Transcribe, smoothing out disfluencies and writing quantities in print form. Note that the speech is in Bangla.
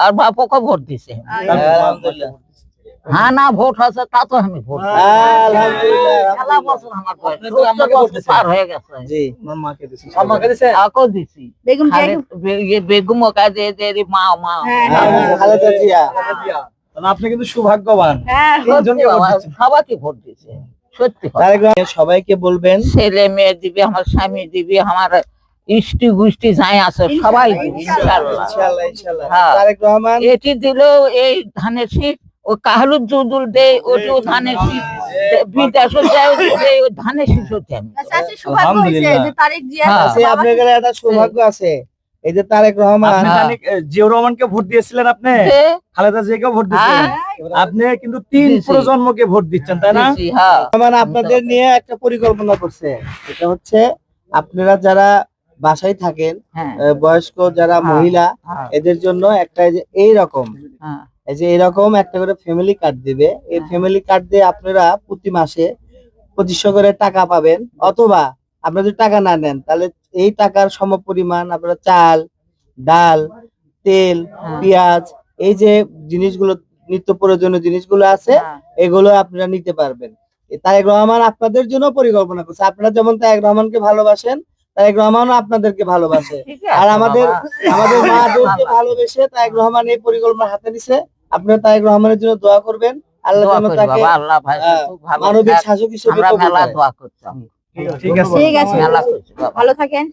আর বাপকে ভোট দিছে। আলহামদুলিল্লাহ। হ্যাঁ না ভোট আছে তা তো আমি ভোট দিছি। আলহামদুলিল্লাহ। খেলা বছর আমার বয়স, আপনি তো আমাকে 70 ভোট বছর দিছেন। পার হয়ে গেছে। জি। মামাকে দিছেন? আকেও দিছি। বেগম জিয়া বেগম কাজে এদের মা মা খালেদা জিয়া। তাহলে আপনি কিন্তু সৌভাগ্যবান। হ্যাঁ তিনজনকে ভোট দিচ্ছেন। সবাইকে ভোট দিছে, সত্যি কথা। তারেক রহমান সবাইকে বলবেন ছেলে মেয়ে দিবি, আমার স্বামী দিবি, আমার ইষ্টি গুষ্টি যাই আছে সবাই দিবি ইনশাআল্লাহ। ইনশাআল্লাহ ইনশাআল্লাহ। হ্যাঁ। তারেক রহমান এটি দিল এই ধানের শীষ, ও কাহলুর জুদুল দেয় ওটিও ধানের শীষ, বিদেশও যায় ওই ধানের শীষ হচ্ছে আমি। চাষি সৌভাগ্য হয়েছে যে তারেক জিয়া হ্যাঁ। আছে, আপনার কাছে একটা সৌভাগ্য আছে। এই যে তারেক রহমান আপনি জানি জিয়াউর রহমানকে ভোট দিয়েছিলেন, আপনি যে খালেদা জিয়াকে ভোট দিয়েছিলেন, আপনি কিন্তু 3 দিছি। প্রজন্মকে ভোট দিচ্ছেন, তাই না? দিছি, হ্যাঁ। রহমান আপনাদের নিয়ে একটা পরিকল্পনা করছে। এটা হচ্ছে আপনারা যারা বাসায় থাকেন, হ্যাঁ, বয়স্ক যারা হ্যাঁ। মহিলা, হ্যাঁ, এদের জন্য একটা এই যে এইরকম হ্যাঁ। এই যে এরকম একটা করে ফ্যামিলি কার্ড দিবে। এই ফ্যামিলি কার্ড দিয়ে আপনারা প্রতি মাসে 2500 করে টাকা পাবেন, অথবা আপনারা যদি টাকা না নেন তাহলে এই টাকার সমপরিমাণ আপনারা চাল, ডাল, তেল, হ্যাঁ। পেঁয়াজ, এই যে জিনিসগুলো নিত্য প্রয়োজনীয় জিনিসগুলো আছে, হ্যাঁ। এগুলো আপনারা নিতে পারবেন। তারেক রহমান আপনাদের জন্য পরিকল্পনা করছে। আপনারা যেমন তারেক রহমানকে ভালোবাসেন, তারেক রহমানও আপনাদেরকে ভালোবাসে। ঠিক আছে আর আমাদের বাবা। মাদেরকে ভালোবেসে তারেক রহমান এই পরিকল্পনা হাতে নিছে। আপনারা তারেক রহমানের জন্য দোয়া করবেন, আল্লাহ দোয়া যেন করি তাকে বাবা, আল্লাহ ভাই খুব ভালো মানবিক থাক। শাসক হিসেবে আমরা কবুল মেলা করে। দোয়া করতাম, ঠিক আছে। ঠিক আছে মেলা করছি বাবা। ভালো থাকেন।